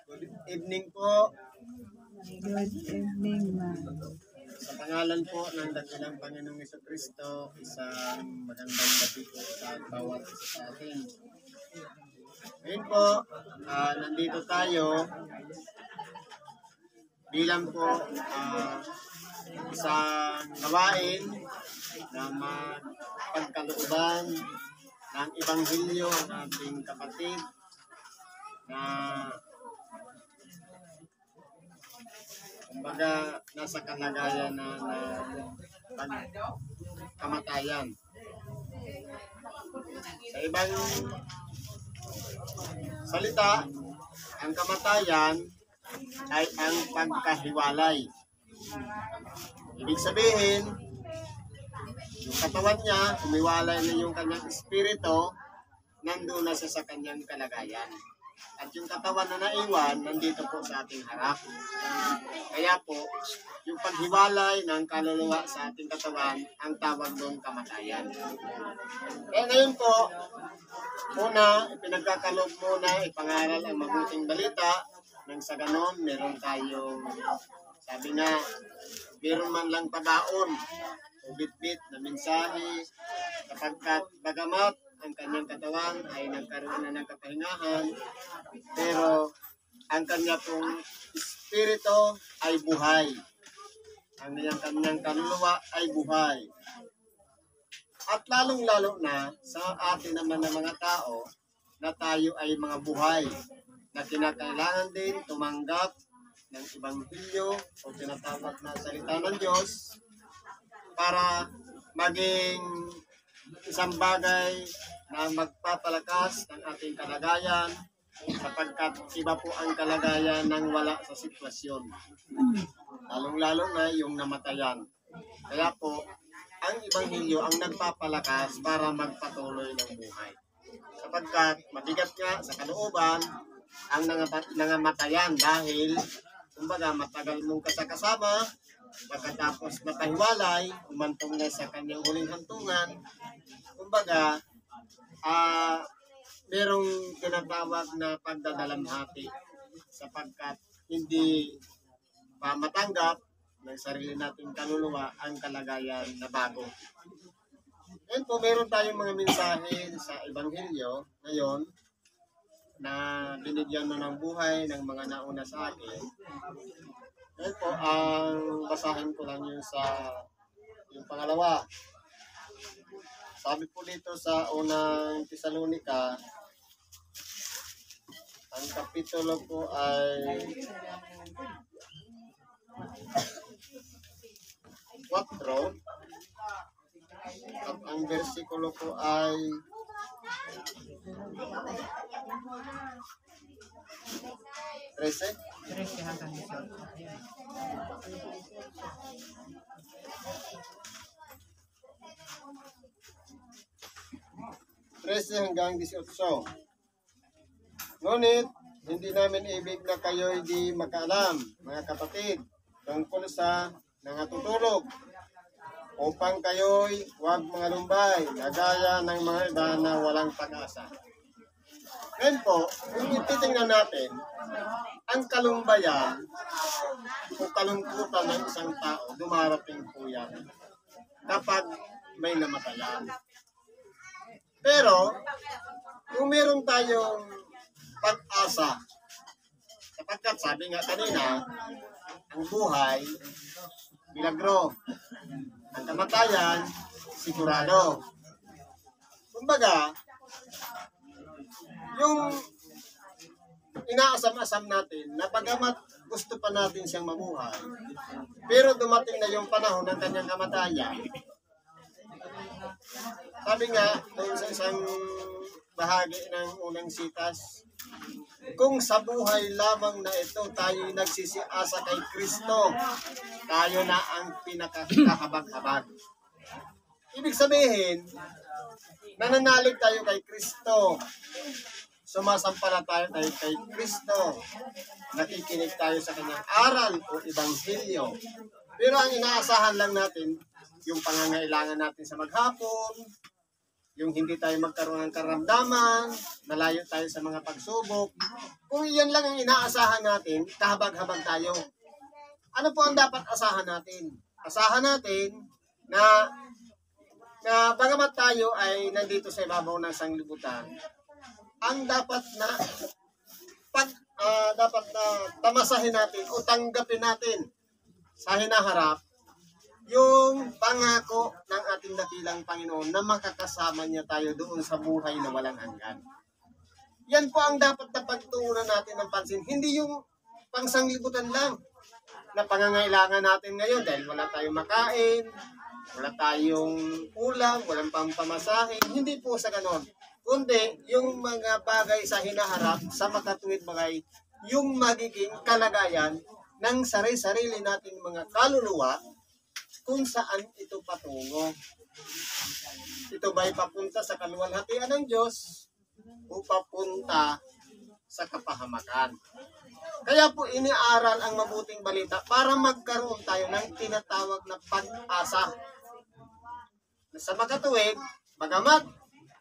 Good evening po. Good evening, ma'am. Sa pangalan po ng dakilang Panginoong Jesucristo, isang magandang gabi po sa bawat isa sa atin. Ngayon po, nandito tayo bilang po isang gawain na magpagkalooban ng Ebanghelyo ang ating kapatid na kumbaga nasa kalagayan na kamatayan. Sa ibang salita, ang kamatayan ay ang pagkahiwalay. Ibig sabihin, yung katawan niya, humiwalay na yung kanyang espiritu, nandun na siya sa kanyang kalagayan. At yung katawan na naiwan, nandito po sa ating harap. Kaya po, yung paghiwalay ng kaluluwa sa ating katawan, ang tawag doon kamatayan. Kaya ngayon po, una, ipinagkakaloob muna, ipangaral ang mabuting balita, nang sa ganon, meron tayong, sabi nga, meron man lang padaon, o bit-bit na mensahe, kapagkat bagamat ang kanyang katawan ay nagkaroon na ng kapahingahan, pero ang kanya pong espiritu ay buhay. Ang kanyang kaluluwa ay buhay. At lalong-lalo na sa atin naman ng mga tao na tayo ay mga buhay na kinakailangan din tumanggap ng Ebanghelyo o tinatawag na salita ng Diyos para maging isang bagay na magpapalakas ng ating kalagayan sapagkat iba po ang kalagayan ng wala sa sitwasyon. Lalong-lalo na yung namatayan. Kaya po, ang Ebanghelyo ang nagpapalakas para magpatuloy ng buhay. Sapagkat mabigat nga sa kalooban ang nangamatayan dahil kumbaga matagal mong kasama, pagkatapos napahiwalay, umantong na sa kanyang huling hantungan, kumbaga, merong tinatawag na pagdadalamhati sapagkat hindi pa matanggap ng sarili nating kaluluwa ang kalagayan na bago. Ngayon po, meron tayong mga mensahe sa Ebanghelyo ngayon na binigyan mo ng buhay ng mga nauna sa akin. Ngayon po, ang basahin ko lang yung yung pangalawa. Sabi po dito sa unang Tesalonica, ang kapitulo po ay 4 at ang versikulo po ay 13. 13 hanggang 18. 13 hanggang 18. Ngunit, hindi namin ibig na kayo'y di makaalam, mga kapatid, tungkol sa nangatutulog, upang kayo'y huwag mga lumbay, nagaya ng mga iba na walang pag-asa. Ngayon po, kung titingnan natin, ang kalumbayan o kalungkutan ng isang tao, dumarating po yan kapag may namatayan. Pero, kung meron tayong pag-asa, sapagkat sabi nga kanina, ang buhay, milagro. Ang kamatayan, sigurado. Kumbaga, yung inaasam-asam natin na bagamat gusto pa natin siyang mabuhay, pero dumating na yung panahon ng kanyang kamatayan. Sabi nga, doon sa isang bahagi ng unang sitas, kung sa buhay lamang na ito tayo nagsisiasa kay Kristo, tayo na ang pinakakahabag-habag. Ibig sabihin, nananalig tayo kay Kristo, sumasampalataya tayo kay Kristo, nakikinig tayo sa kanyang aral o Ebanghelyo. Pero ang inaasahan lang natin, yung pangangailangan natin sa maghapon, yung hindi tayo magkaroon ng karamdaman, malayo tayo sa mga pagsubok. Kung iyan lang ang inaasahan natin, kahabag-habag tayo. Ano po ang dapat asahan natin? Asahan natin na bagamat tayo ay nandito sa ibabaw ng sanglibutan, ang dapat na tamasahin natin o tanggapin natin sa hinaharap yung pangako ng ating dakilang Panginoon na makakasama niya tayo doon sa buhay na walang hanggan. Yan po ang dapat na pagtuunan natin ng pansin. Hindi yung pangsanglibutan lang na pangangailangan natin ngayon dahil wala tayong makain, wala tayong ulam, walang pampamasahe. Hindi po sa ganon. Kundi yung mga bagay sa hinaharap, sa makatuwid bagay, yung magiging kalagayan ng sarili-sarili nating mga kaluluwa kung saan ito patungo. Ito ba'y papunta sa kaluwalhatian ng Diyos o papunta sa kapahamakan? Kaya po iniaral ang mabuting balita para magkaroon tayo ng tinatawag na pag-asa. Sa makatuwid, bagamat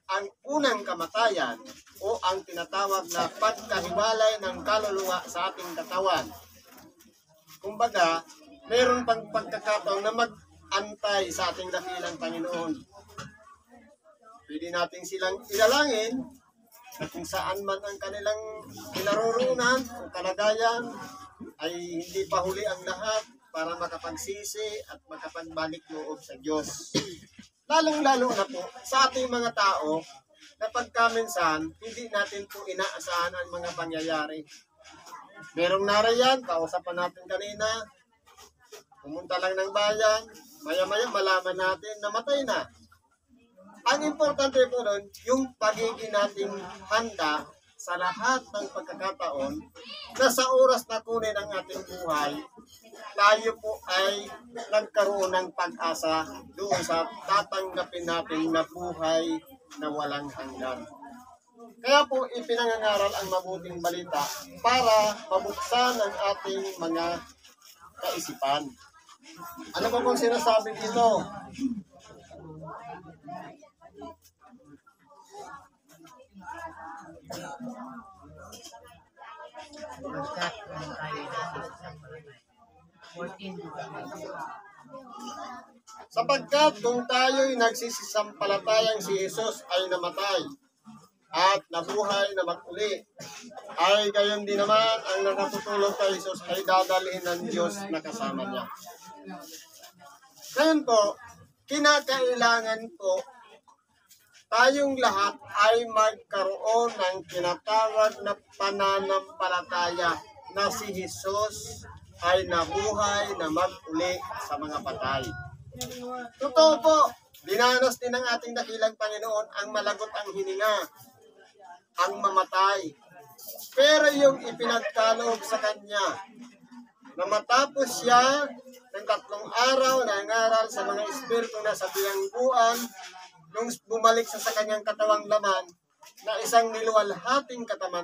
ang unang kamatayan o ang tinatawag na pagkahiwalay ng kaluluwa sa ating katawan, kumbaga, mayroon pang pagkakataon na mag-antay sa ating dakilang Panginoon. Pwede natin silang ilalangin na kung saan man ang kanilang kinaroroonan o kalagayan ay hindi pa huli ang lahat para makapagsisi at makapagbalik loob sa Diyos. Lalong-lalo na po sa ating mga tao na pagkaminsan hindi natin po inaasahan ang mga pangyayari. Merong narayan, kausapan natin kanina, pumunta lang ng bayan, maya-maya malaman natin na matay na. Ang importante po nun, yung pagiging nating handa sa lahat ng pagkakataon na sa oras na kunin ang ating buhay, tayo po ay nagkaroon ng pag-asa doon sa tatanggapin natin na buhay na walang hanggan. Kaya po ipinangangaral ang mabuting balita para mabuksan ang ating mga kaisipan. Ano ba pong sinasabi dito? Sapagkat kung tayo'y nagsisisampalatayang si Jesus ay namatay at nabuhay na maguli, ay gayon din naman ang nakatutulog kay Jesus ay dadalhin ng Diyos na kasama niya. Ngayon po, kinakailangan po tayong lahat ay magkaroon ng tinatawag na pananampalataya na si Jesus ay nabuhay na maguli sa mga patay. Totoo po, dinanas din ng ating dakilang Panginoon ang malagot ang hininga, ang mamatay. Pero yung ipinagkaloob sa Kanya, na matapos siya ng 3 araw na nangaral sa mga espiritu na sa bilangguan, nung bumalik sa kanyang katawang laman, na isang niluwalhating katawan,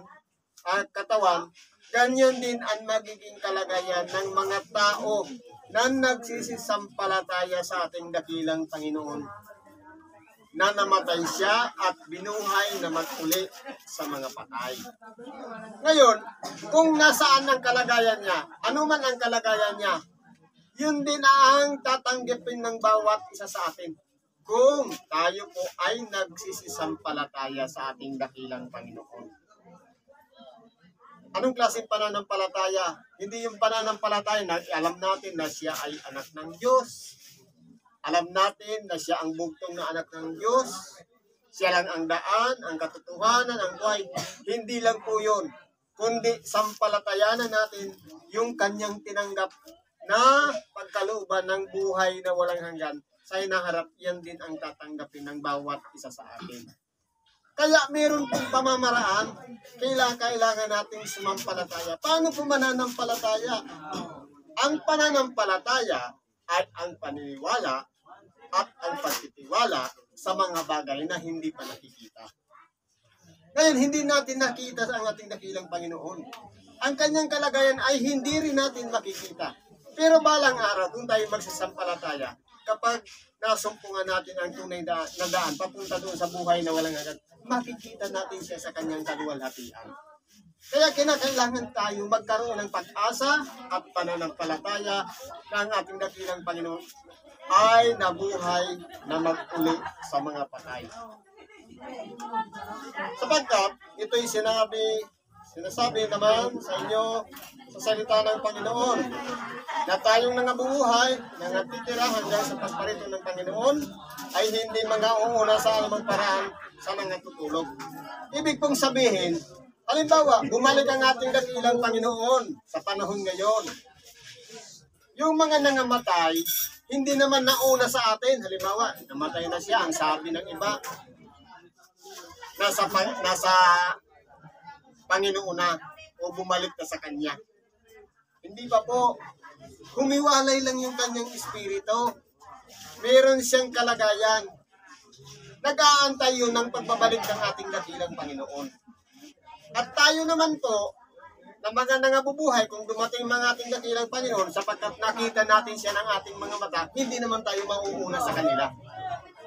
ganyan din ang magiging kalagayan ng mga tao na nagsisisampalataya sa ating dakilang Panginoon, na namatay siya at binuhay na maguli sa mga patay. Ngayon, kung nasaan ang kalagayan niya, ano man ang kalagayan niya, yun din ang tatanggapin ng bawat isa sa atin. Kung tayo po ay nagsisisampalataya sa ating dakilang Panginoon. Anong klaseng pananampalataya? Hindi yung pananampalataya na alam natin na siya ay anak ng Diyos. Alam natin na siya ang bugtong na anak ng Diyos. Siya lang ang daan, ang katotohanan, ang buhay. Hindi lang po yun. Kundi sampalatayanan natin yung kanyang tinanggap na pagkalooban ng buhay na walang hanggan. Sa hinaharap, yan din ang tatanggapin ng bawat isa sa atin. Kaya meron pong pamamaraan, kailangan nating sumampalataya. Paano po mananampalataya? Ang pananampalataya ay ang paniniwala at ang pagtitiwala sa mga bagay na hindi pa nakikita. Ngayon, hindi natin nakita ang ating dakilang Panginoon. Ang kanyang kalagayan ay hindi rin natin makikita. Pero balang araw, kung tayo magsisampalataya, kapag nasumpungan natin ang tunay na daan, papunta doon sa buhay na walang hanggan, makikita natin siya sa kanyang kaluwalhatian. Kaya kinakailangan tayo magkaroon ng pag-asa at pananampalataya na ang ating dakilang Panginoon ay nabuhay na mag-uli sa mga patay. Sapagkat ito'y sinasabi naman sa inyo sa salita ng Panginoon na tayong nangabubuhay, nangatitira hanggang sa pagparito ng Panginoon ay hindi mga uuna sa anumang paraan sa mga tutulog. Ibig pong sabihin, halimbawa, bumalik ang ating dakilang Panginoon sa panahon ngayon. Yung mga nangamatay, hindi naman nauna sa atin. Halimbawa, namatay na siya, ang sabi ng iba, nasa Panginoon na o bumalik na sa Kanya. Hindi pa po. Humiwalay lang yung kanyang espiritu. Meron siyang kalagayan. Nag-aantay yun ng pagbabalik ng ating dakilang Panginoon. At tayo naman po, na mga nangabubuhay, kung dumating mga ating dakilang Panginoon, sapagkat nakita natin siya ng ating mga mata, hindi naman tayo mauuna sa kanila.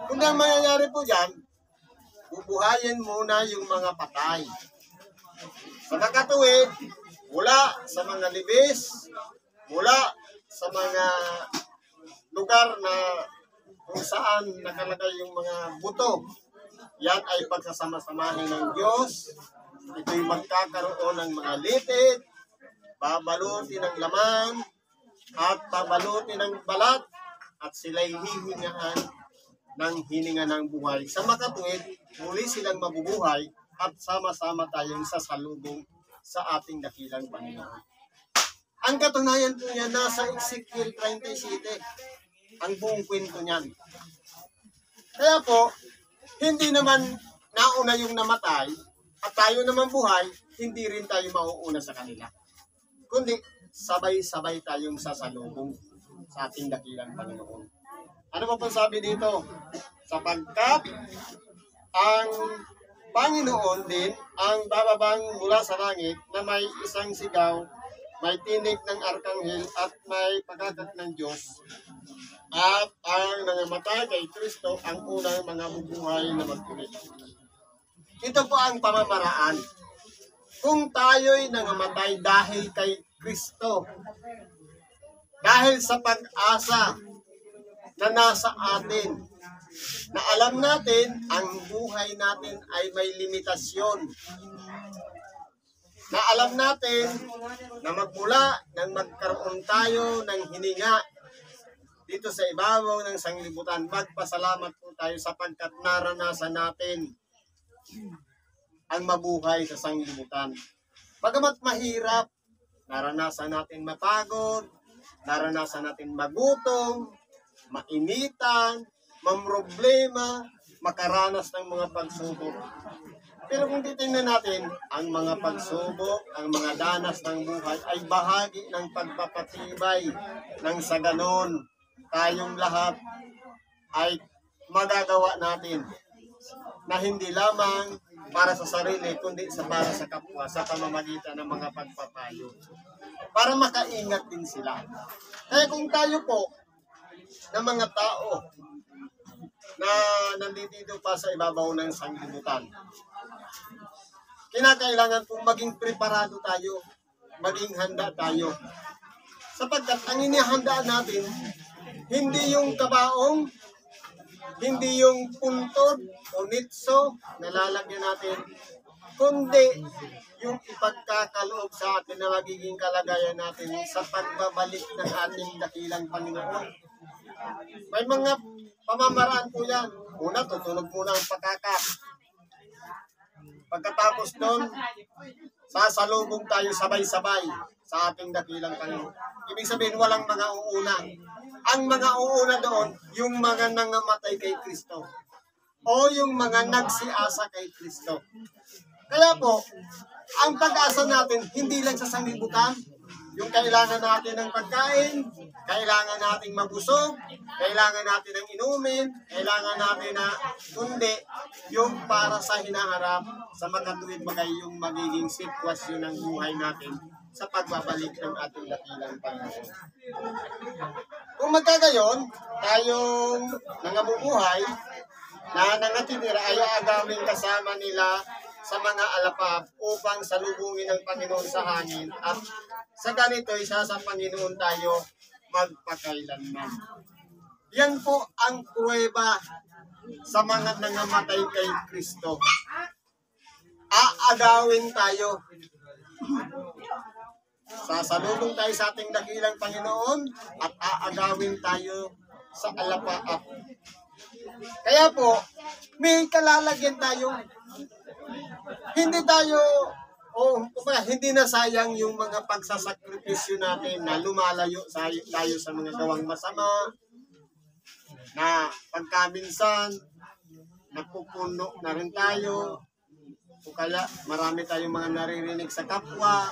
Kung ang mangyayari po dyan, bubuhayin muna yung mga patay. Sa nakatuwid, mula sa mga libis, mula sa mga lugar na kung saan nakalagay yung mga buto, yan ay pagsasama-samahin ng Diyos. Ito'y magkakaroon ng mga litid, babalutin ng laman, at babalutin ng balat, at sila'y hihingaan ng hininga ng buhay. Sa makatuwid, muli silang mabubuhay at sama-sama tayong sasalubong sa ating dakilang Panginoon. Ang katunayan po niya nasa Ezekiel 37, ang buong kwento niyan. Kaya po, hindi naman nauna yung namatay, at tayo naman buhay, hindi rin tayo mauuna sa kanila. Kundi, sabay-sabay tayong sasalubong sa ating dakilang Panginoon. Ano pa po sabi dito? Sapagkat ang Panginoon din ang bababang mula sa langit na may isang sigaw, may tinig ng arkanghel at may pagkakat ng Diyos. At ang nangamatay kay Kristo ang unang mga bubuhay na magtuloy. Ito po ang pamamaraan. Kung tayo'y nangamatay dahil kay Kristo, dahil sa pag-asa na nasa atin, na alam natin ang buhay natin ay may limitasyon, na alam natin na magmula nang magkaroon tayo ng hininga dito sa ibabaw ng sanglibutan, magpasalamat po tayo sapagkat naranasan natin ang mabuhay sa sanglibutan. Bagamat mahirap, naranasan natin mapagod, naranasan natin magutom, mainitan, mamroblema, makaranas ng mga pagsubok. Pero kung titingnan natin, ang mga pagsubok, ang mga danas ng buhay ay bahagi ng pagpapatibay nang sa ganon tayong lahat ay magagawa natin na hindi lamang para sa sarili, kundi para sa kapwa, sa pamamagitan ng mga pagpapayo. Para makaingat din sila. Kaya kung tayo po, ng mga tao na nandito pa sa ibabaw ng sanglibutan, kinakailangan kung maging preparado tayo, maging handa tayo. Sapagkat ang inihandaan natin, hindi yung kabaong, hindi yung puntod o nitso na lalagyan natin, kundi yung ipagkakaloob sa atin na magiging kalagayan natin sa pagbabalik ng ating dakilang Panginoon. May mga pamamaraan po yan. Una, tutunog muna ang pagkaka. Pagkatapos doon, sasalubong tayo sabay-sabay sa ating dakilang Panginoon. Ibig sabihin, walang mga uuna. Ang mga uuna doon, yung mga nangamatay kay Kristo o yung mga nagsiasa kay Kristo. Kaya po, ang pag-asa natin, hindi lang sa sanglibutan, yung kailangan natin ng pagkain, kailangan nating mabusog, kailangan natin ng inumin, kailangan natin na kundi yung para sa hinaharap sa makatuwid bagay yung magiging sitwasyon ng buhay natin sa pagbabalik ng ating dakilang Panginoon. Kung magkagayon, tayong nangabubuhay na nangatitira ay agawin kasama nila sa mga alapap upang salubungin ng Panginoon sa hangin at sa ganito isa sa Panginoon tayo magpakailanman. Yan po ang pruweba sa mga nangamatay kay Kristo. Aagawin tayo. Sasalubong tayo sa ating dakilang Panginoon at aagawin tayo sa alapaap. Kaya po, may kalalagyan tayo. Hindi tayo, hindi na sayang yung mga pagsasakripisyo natin na lumalayo tayo sa mga gawang masama, na pagkaminsan, napupuno na rin tayo, o kaya marami tayong mga naririnig sa kapwa,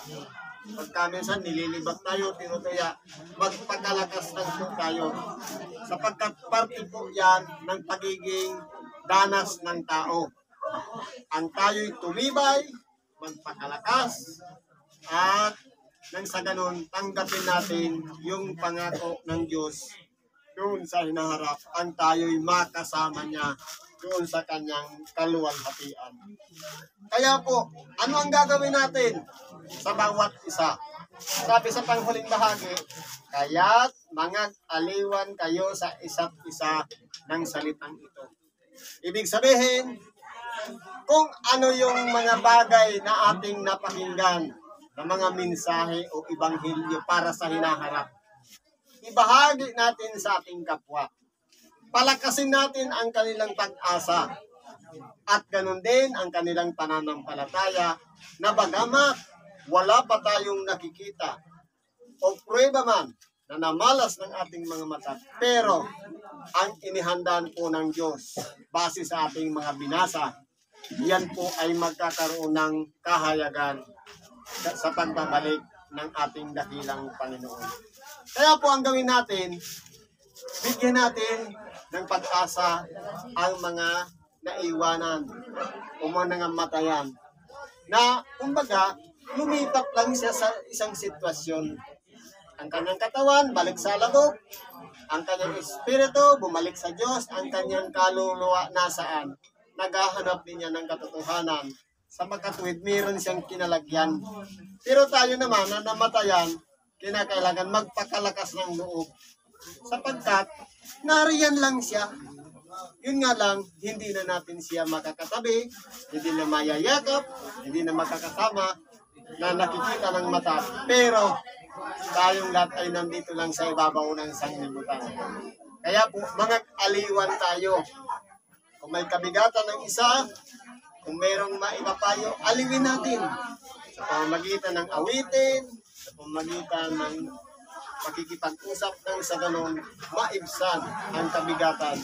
pagkaminsan nililibat tayo, tinutuya, magpagkalakas ng po tayo. Sapagkat parte po yan ng pagiging danas ng tao. Ang tayo'y tumibay, magpakalakas, at nang sa ganun, tanggapin natin yung pangako ng Diyos doon sa hinaharap, ang tayo'y makasama niya doon sa kanyang kaluwalhatian. Kaya po, ano ang gagawin natin sa bawat isa? Sabi sa panghuling bahagi, kaya't mangag-aliwan kayo sa isa't isa ng salitang ito. Ibig sabihin, kung ano yung mga bagay na ating napakinggan na mga mensahe o ibanghilyo para sa hinaharap, ibahagi natin sa ating kapwa. Palakasin natin ang kanilang pag-asa at ganun din ang kanilang pananampalataya na bagamat wala pa tayong nakikita o pruweba man na namalas ng ating mga mata, pero ang inihandaan po ng Diyos base sa ating mga binasa, yan po ay magkakaroon ng kahayagan sa pagbabalik ng ating dakilang Panginoon. Kaya po ang gawin natin, bigyan natin ng pag-asa ang mga naiwanan o mga nangamatayan na kumbaga lumipat lang siya sa isang sitwasyon. Ang kanyang katawan balik sa lagok, ang kanyang espiritu bumalik sa Diyos, ang kanyang kaluluwa nasaan. Naghahanap din niya ng katotohanan. Sa makatuwid, mayroon siyang kinalagyan. Pero tayo naman na namatayan, kinakailangan magpakalakas ng loob. Sapagkat, nariyan lang siya. Yun nga lang, hindi na natin siya makakatabi, hindi na mayayakap, hindi na makakasama, na nakikita ng mata. Pero, tayong lahat ay nandito lang sa ibabaw ng sanglibutan. Kaya po, mga aliwan tayo. Kung may kabigatan ng isa, kung mayroong maipapayo, aliwin natin. Sa pamamagitan ng awitin, sa pamamagitan ng pakikipag-usap ng sa ganun, maibsan ang kabigatan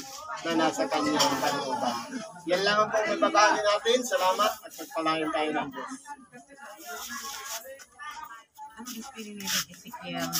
na nasa kanyang kalooban. Yan lang ang pong mababali natin. Salamat at pagpalain tayo ng Diyos. Ano gusto nila Ezekiel?